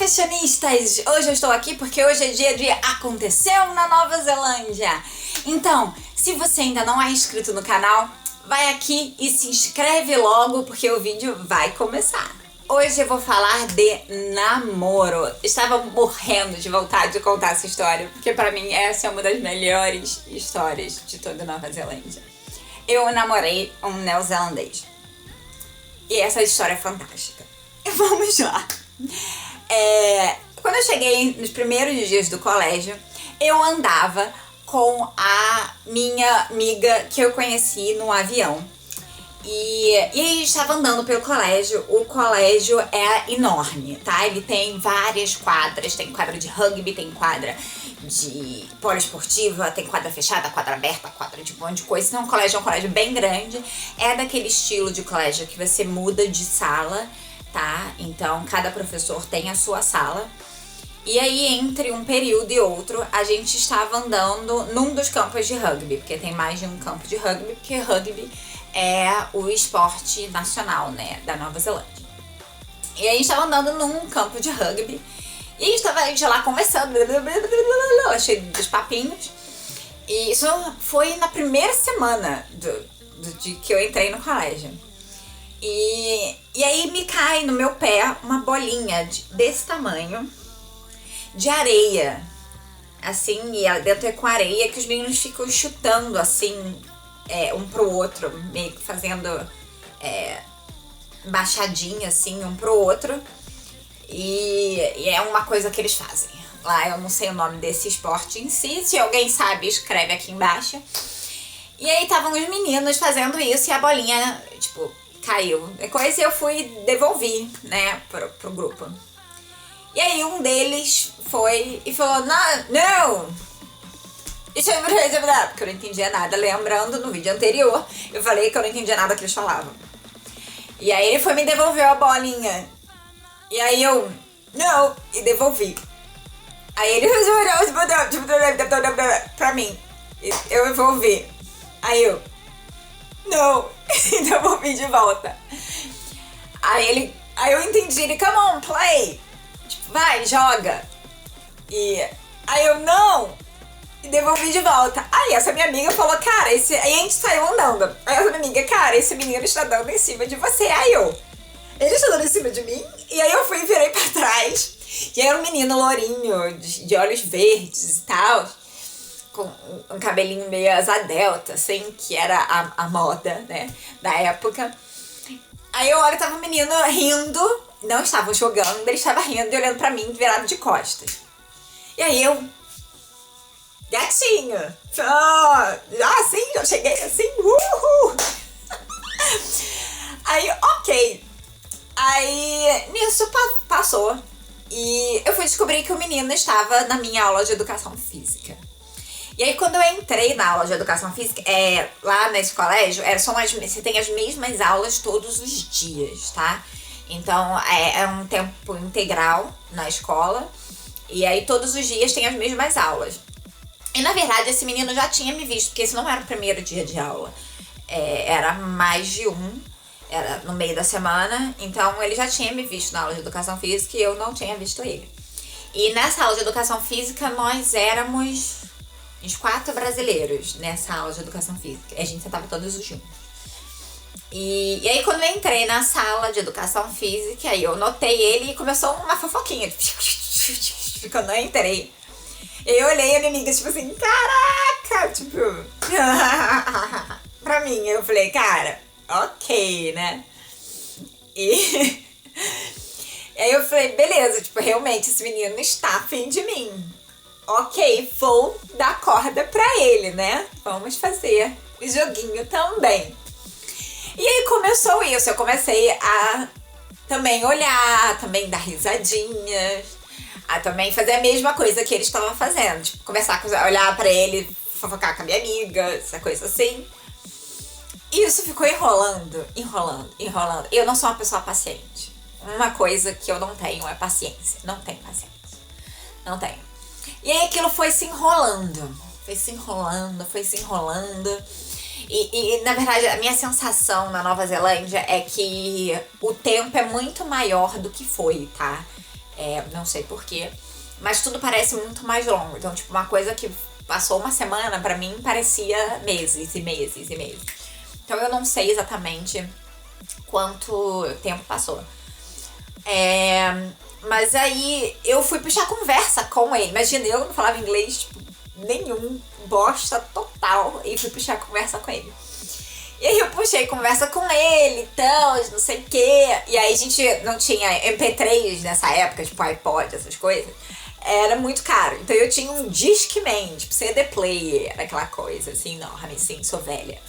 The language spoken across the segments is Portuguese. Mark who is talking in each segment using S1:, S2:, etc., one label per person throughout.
S1: fashionistas! Hoje eu estou aqui porque hoje é dia de Aconteceu na Nova Zelândia. Então, se você ainda não é inscrito no canal, vai aqui e se inscreve logo porque o vídeo vai começar. Hoje eu vou falar de namoro. Estava morrendo de vontade de contar essa história, porque pra mim essa é uma das melhores histórias de toda a Nova Zelândia. Eu namorei um neozelandês. E essa história é fantástica. Vamos lá. Quando eu cheguei nos primeiros dias do colégio, eu andava com a minha amiga que eu conheci no avião. E aí estava andando pelo colégio. O colégio é enorme, tá? Ele tem várias quadras. Tem quadra de rugby, tem quadra de poliesportiva, tem quadra fechada, quadra aberta, quadra de um monte de coisa. Então o colégio é um colégio bem grande. É daquele estilo de colégio que você muda de sala, tá? Então cada professor tem a sua sala. E aí entre um período e outro a gente estava andando num dos campos de rugby, porque tem mais de um campo de rugby, porque rugby é o esporte nacional, né, da Nova Zelândia. E aí a gente estava andando num campo de rugby e a gente lá conversando, cheio dos papinhos. E isso foi na primeira semana de que eu entrei no colégio. E aí me cai no meu pé uma bolinha desse tamanho de areia, assim, e dentro é com areia que os meninos ficam chutando assim, um pro outro, meio que fazendo baixadinha assim, um pro outro. E é uma coisa que eles fazem lá. Eu não sei o nome desse esporte em si. Se alguém sabe, escreve aqui embaixo. E aí estavam os meninos fazendo isso e a bolinha, tipo, caiu. Depois eu fui devolver, né, pro grupo. E aí um deles foi e falou, não! Isso é verdade, porque eu não entendia nada. Lembrando, no vídeo anterior, eu falei que eu não entendia nada que eles falavam. E aí ele foi me devolver a bolinha. E aí eu, não, e devolvi. Aí ele pra mim. Eu devolvi. Aí eu, não, e devolvi de volta. Aí eu entendi, ele, come on, play. Tipo, vai, joga. E aí eu, não, e devolvi de volta. Aí essa minha amiga falou, cara, aí a gente saiu andando. Aí essa minha amiga, cara, esse menino está dando em cima de você. Aí ele está dando em cima de mim. E aí eu fui e virei pra trás. E era um menino lourinho, de olhos verdes e tal, com um cabelinho meio asa delta, assim, que era a moda, né, da época. Aí eu olho, tava o menino rindo, não estava jogando, ele estava rindo e olhando pra mim, virado de costas. E aí eu, gatinho, assim, eu cheguei assim, uhul. Aí, ok. Aí, nisso passou. E eu fui descobrir que o menino estava na minha aula de educação física. E aí, quando eu entrei na aula de educação física, lá nesse colégio, você tem as mesmas aulas todos os dias, tá? Então, é um tempo integral na escola. E aí, todos os dias tem as mesmas aulas. E, na verdade, esse menino já tinha me visto, porque esse não era o primeiro dia de aula. Era mais de um. Era no meio da semana, então ele já tinha me visto na aula de educação física e eu não tinha visto ele. E nessa aula de educação física nós éramos uns 4 brasileiros nessa aula de educação física. A gente sentava todos juntos. E aí quando eu entrei na sala de educação física, aí eu notei ele e começou uma fofoquinha. Quando eu entrei, eu olhei a minha amiga, tipo assim, caraca, tipo, pra mim, eu falei, cara, ok, né? E aí eu falei, beleza, tipo, realmente esse menino está afim de mim. Ok, vou dar corda pra ele, né? Vamos fazer o joguinho também. E aí começou isso, eu comecei a também olhar, também dar risadinhas, a também fazer a mesma coisa que ele estava fazendo. Tipo, conversar, olhar pra ele, fofocar com a minha amiga, essa coisa assim. E isso ficou enrolando. Eu não sou uma pessoa paciente. Uma coisa que eu não tenho é paciência. Não tenho paciência. Não tenho. E aí aquilo foi se enrolando. E na verdade, a minha sensação na Nova Zelândia é que o tempo é muito maior do que foi, tá? Não sei porquê. Mas tudo parece muito mais longo. Então, tipo, uma coisa que passou uma semana, pra mim, parecia meses e meses e meses. Então, eu não sei exatamente quanto tempo passou. Mas aí, eu fui puxar conversa com ele. Imagina, eu não falava inglês, tipo, nenhum. Bosta total. E fui puxar conversa com ele. E aí eu puxei conversa com ele, então, não sei o quê. E aí a gente não tinha MP3 nessa época, tipo iPod, essas coisas. Era muito caro. Então eu tinha um Discman, tipo CD player, aquela coisa assim, enorme, assim, sou velha.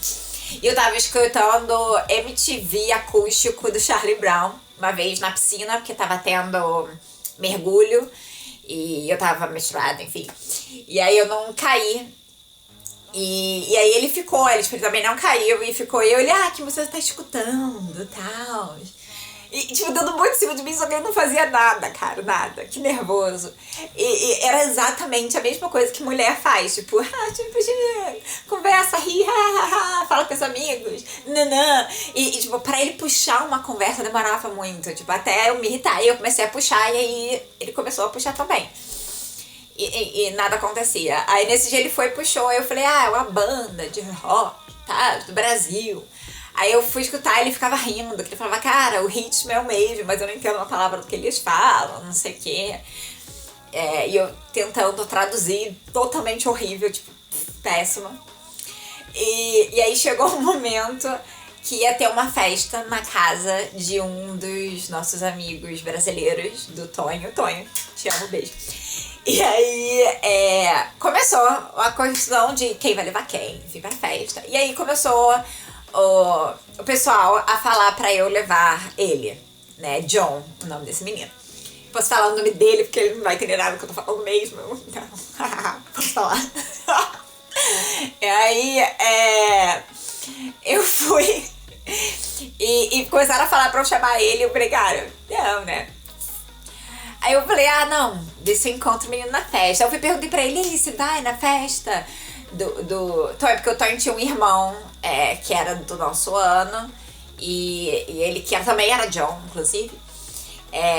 S1: E eu tava escutando MTV acústico do Charlie Brown, uma vez na piscina, porque tava tendo mergulho. E eu tava menstruada, enfim. E aí eu não caí. E aí ele ficou, ele também não caiu e ficou. E eu, que você tá escutando, tal. E, tipo, dando muito em cima de mim, só que ele não fazia nada, cara, nada. Que nervoso. E era exatamente a mesma coisa que mulher faz, tipo, conversa, ri, fala com os amigos, nanã. E, tipo, pra ele puxar uma conversa demorava muito, tipo, até eu me irritar. E eu comecei a puxar e aí ele começou a puxar também. E nada acontecia. Aí nesse dia ele foi e puxou, aí eu falei, é uma banda de rock, tá, do Brasil. Aí eu fui escutar e ele ficava rindo, que ele falava, cara, o ritmo é o mesmo, mas eu não entendo uma palavra do que eles falam, não sei o quê. E eu tentando traduzir, totalmente horrível, tipo, péssima. E aí chegou um momento que ia ter uma festa na casa de um dos nossos amigos brasileiros, do Tonho. Tonho, te amo, beijo. E aí começou a questão de quem vai levar quem, enfim, pra festa. E aí começou o pessoal a falar pra eu levar ele, né, John, o nome desse menino. Posso falar o nome dele, porque ele não vai entender nada do que eu tô falando mesmo. Então, posso falar. E aí, eu fui e começaram a falar pra eu chamar ele. Eu falei, cara, não, né? Aí eu falei, não, deixa eu encontro o menino na festa. Aí eu perguntei pra ele, você vai na festa do Tonho? Porque o Tonho tinha um irmão que era do nosso ano. E ele que também era John, inclusive.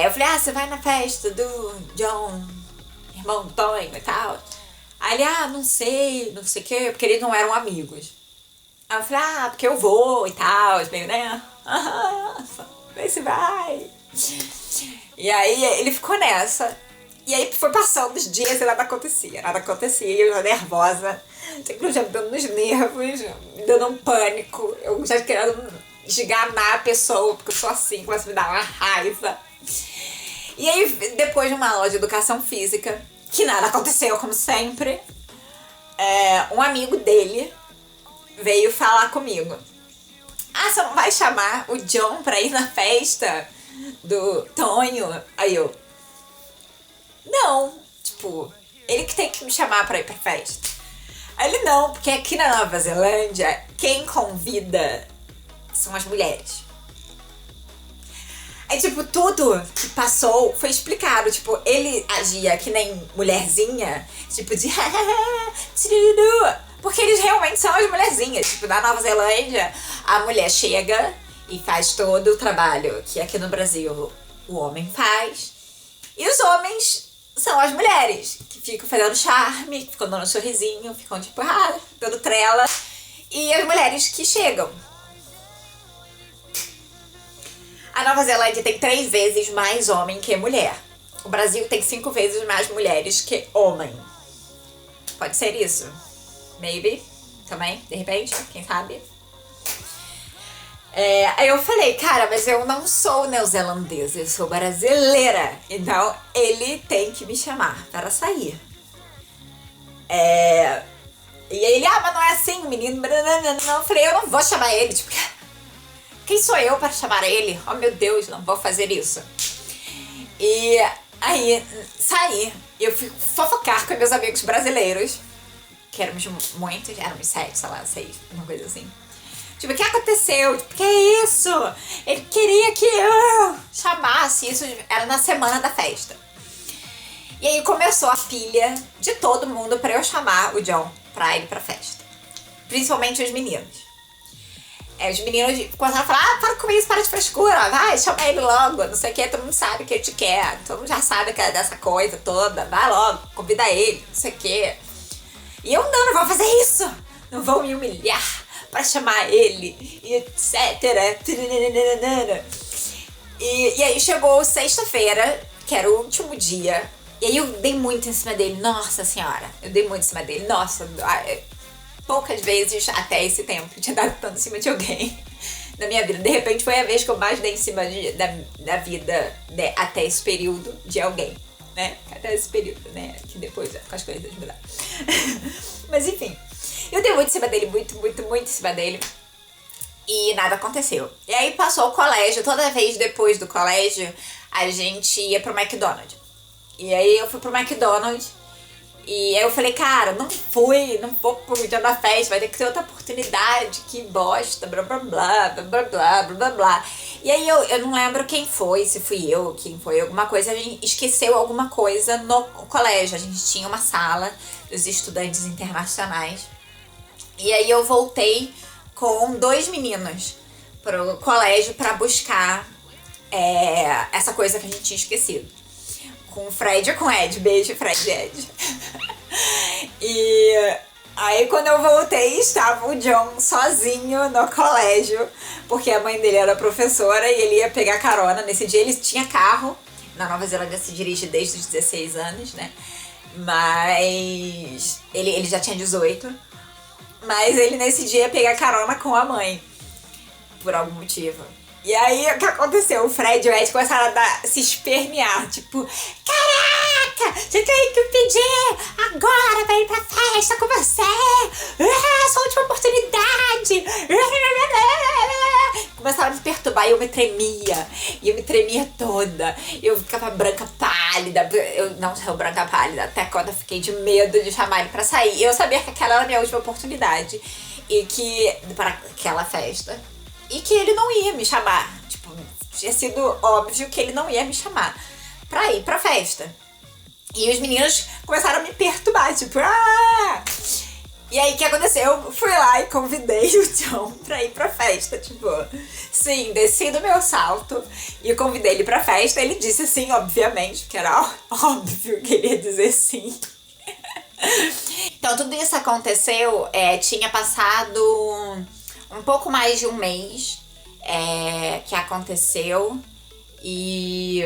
S1: Eu falei, você vai na festa do John, irmão do Tonho e tal? Aí ele, não sei o que, porque eles não eram amigos. Aí eu falei, porque eu vou e tal, meio, né? Vê se vai. E aí ele ficou nessa. E aí foi passando os dias e nada acontecia. E eu já nervosa, já me dando nos nervos, me dando um pânico. Eu já querendo esganar a pessoa, porque eu sou assim, começa a me dar uma raiva. E aí, depois de uma aula de educação física, que nada aconteceu, como sempre, um amigo dele veio falar comigo. Você não vai chamar o John pra ir na festa do Tonho? Aí eu, não, tipo, ele que tem que me chamar pra ir pra festa. Aí ele, não, porque aqui na Nova Zelândia, quem convida são as mulheres. Aí, tipo, tudo que passou foi explicado. Tipo, ele agia que nem mulherzinha, tipo de porque eles realmente são as mulherzinhas. Tipo, na Nova Zelândia, a mulher chega e faz todo o trabalho que aqui no Brasil o homem faz. E os homens são as mulheres, que ficam fazendo charme, ficam dando um sorrisinho, ficam tipo, dando trela. E as mulheres que chegam. A Nova Zelândia tem 3 vezes mais homem que mulher. O Brasil tem 5 vezes mais mulheres que homem. Pode ser isso? Maybe. Também, de repente, quem sabe? Aí eu falei, cara, mas eu não sou neozelandesa, eu sou brasileira. Então ele tem que me chamar para sair. E aí ele, mas não é assim, o menino. Não, eu falei, eu não vou chamar ele, tipo, quem sou eu para chamar ele? Oh meu Deus, não vou fazer isso. E aí saí, eu fui fofocar com meus amigos brasileiros, que éramos muitos, éramos 7, sei lá, 6, uma coisa assim. Tipo, o que aconteceu? Tipo, que é isso? Ele queria que eu chamasse, isso era na semana da festa. E aí começou a pilha de todo mundo pra eu chamar o John pra ir pra festa. Principalmente os meninos. Os meninos começaram a falar, para com isso, para de frescura, vai, chama ele logo, não sei o que, todo mundo sabe que ele te quer, todo mundo já sabe que é dessa coisa toda, vai logo, convida ele, não sei o que. E eu não vou fazer isso, não vou me humilhar pra chamar ele, e etc. E aí chegou sexta-feira, que era o último dia, e aí eu dei muito em cima dele, nossa senhora, eu dei muito em cima dele, nossa, poucas vezes até esse tempo eu tinha dado tanto em cima de alguém na minha vida. De repente foi a vez que eu mais dei em cima da vida até esse período de alguém, né? Até esse período, né? Que depois as coisas mudaram. Mas enfim, eu dei muito em cima dele, muito em cima dele. E nada aconteceu. E aí passou o colégio, toda vez depois do colégio, a gente ia pro McDonald's. E aí eu fui pro McDonald's. E aí eu falei, cara, não vou pro dia da festa, vai ter que ter outra oportunidade, que bosta, blá blá blá, blá blá blá, blá blá blá. E aí eu não lembro quem foi, se fui eu, quem foi, alguma coisa, a gente esqueceu alguma coisa no colégio. A gente tinha uma sala dos estudantes internacionais. E aí eu voltei com 2 meninos pro colégio pra buscar essa coisa que a gente tinha esquecido. Com o Fred e com o Ed. Beijo, Fred e Ed. E aí quando eu voltei, estava o John sozinho no colégio, porque a mãe dele era professora e ele ia pegar carona. Nesse dia ele tinha carro. Na Nova Zelândia se dirige desde os 16 anos, né? Mas ele já tinha 18. Mas ele nesse dia ia pegar carona com a mãe, por algum motivo. E aí, o que aconteceu? O Fred e o Ed começaram a se espernear, tipo, caraca, você tem que pedir agora pra ir pra festa com você, essa última oportunidade. Começaram a me perturbar e eu me tremia toda, eu ficava branca pálida, eu não sou branca pálida, até quando eu fiquei de medo de chamar ele pra sair. E eu sabia que aquela era a minha última oportunidade, e que, para aquela festa, e que ele não ia me chamar. Tipo, tinha sido óbvio que ele não ia me chamar pra ir pra festa. E os meninos começaram a me perturbar, tipo, ah! E aí, o que aconteceu? Eu fui lá e convidei o John pra ir pra festa, tipo, sim, desci do meu salto e convidei ele pra festa. Ele disse sim, obviamente, porque era óbvio que ele ia dizer sim. Então, tudo isso aconteceu, tinha passado um pouco mais de um mês que aconteceu, e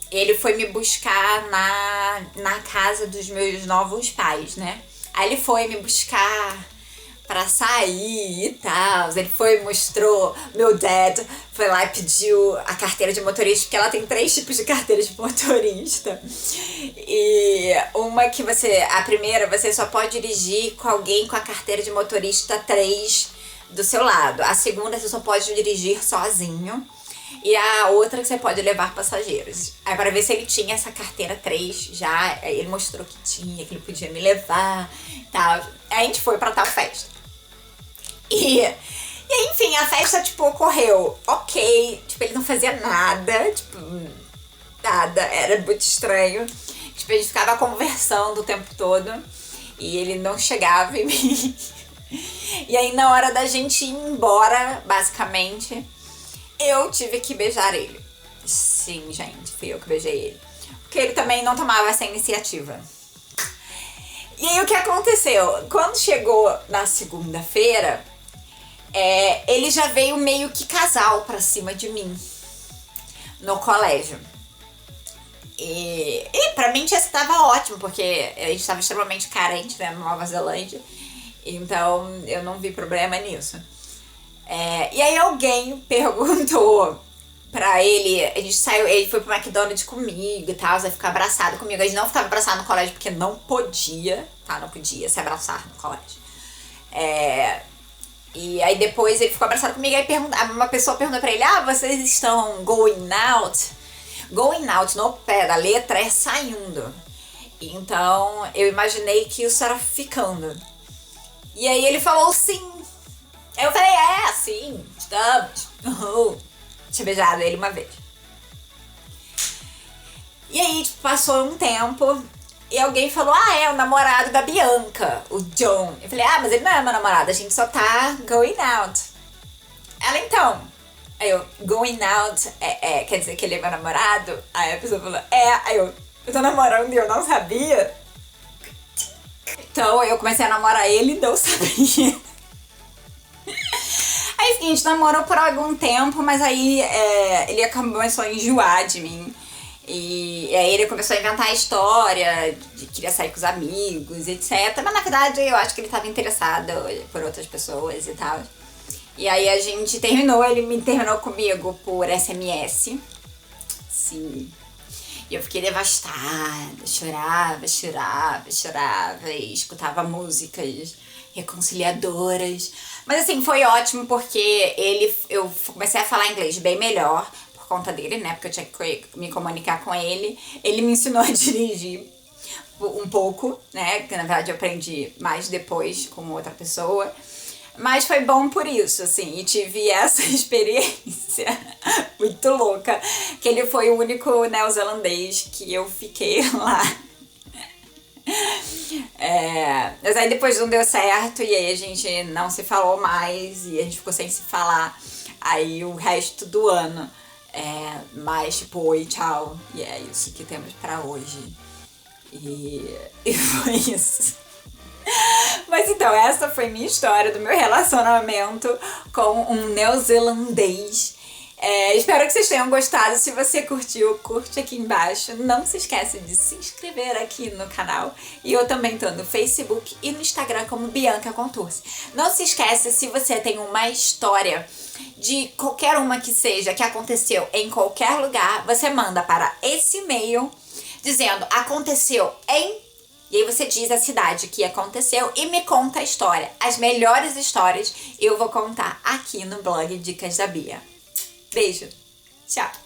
S1: ele foi me buscar na casa dos meus novos pais, né? Aí ele foi me buscar pra sair e tal. Ele foi e mostrou, meu dad foi lá e pediu a carteira de motorista, porque ela tem 3 tipos de carteira de motorista. E uma que a primeira, você só pode dirigir com alguém com a carteira de motorista 3 do seu lado. A segunda, você só pode dirigir sozinho. E a outra que você pode levar passageiros. Aí para ver se ele tinha essa carteira 3 já, ele mostrou que tinha, que ele podia me levar e tal. Aí a gente foi pra tal festa. E enfim, a festa, tipo, ocorreu ok. Tipo, ele não fazia nada, tipo, nada. Era muito estranho. Tipo, a gente ficava conversando o tempo todo e ele não chegava em mim. E aí, na hora da gente ir embora, basicamente, eu tive que beijar ele. Sim, gente, fui eu que beijei ele. Porque ele também não tomava essa iniciativa. E aí, o que aconteceu? Quando chegou na segunda-feira, ele já veio meio que casal pra cima de mim no colégio. E pra mim já estava ótimo, porque a gente estava extremamente carente, né, na Nova Zelândia. Então eu não vi problema nisso. E aí alguém perguntou pra ele, a gente saiu, ele foi pro McDonald's comigo e tal, vai ficar abraçado comigo. A gente não ficava abraçado no colégio porque não podia, tá? Não podia se abraçar no colégio. E aí depois ele ficou abraçado comigo, aí uma pessoa perguntou pra ele, vocês estão going out? Going out no pé da letra é saindo. Então eu imaginei que isso era ficando. E aí ele falou sim. Eu falei, sim, estamos. Tinha beijado ele uma vez. E aí, tipo, passou um tempo e alguém falou, é o namorado da Bianca, o John. Eu falei, mas ele não é meu namorado, a gente só tá going out. Ela, então. Aí eu, going out, quer dizer que ele é meu namorado? Aí a pessoa falou, Aí eu tô namorando e eu não sabia. Então eu comecei a namorar ele e não sabia. Aí, enfim, a gente namorou por algum tempo, mas aí ele começou a enjoar de mim. E aí ele começou a inventar a história de que queria sair com os amigos, etc. Mas na verdade eu acho que ele tava interessado por outras pessoas e tal. E aí a gente terminou, ele me terminou comigo por SMS. Sim. E eu fiquei devastada, chorava e escutava músicas reconciliadoras. Mas assim, foi ótimo porque eu comecei a falar inglês bem melhor por conta dele, né? Porque eu tinha que me comunicar com ele. Ele me ensinou a dirigir um pouco, né? Que na verdade eu aprendi mais depois com outra pessoa. Mas foi bom por isso, assim, e tive essa experiência muito louca, que ele foi o único neozelandês que eu fiquei lá. Mas aí depois não deu certo, e aí a gente não se falou mais, e a gente ficou sem se falar, aí o resto do ano, mais tipo, oi, tchau, e é isso que temos pra hoje. E foi isso. Mas então, essa foi minha história do meu relacionamento com um neozelandês. Espero que vocês tenham gostado. Se você curtiu, curte aqui embaixo. Não se esqueça de se inscrever aqui no canal. E eu também tô no Facebook e no Instagram como Bianca Contursi. Não se esqueça, se você tem uma história de qualquer uma que seja, que aconteceu em qualquer lugar, você manda para esse e-mail dizendo aconteceu em... E aí você diz a cidade que aconteceu e me conta a história. As melhores histórias eu vou contar aqui no blog Dicas da Bia. Beijo. Tchau.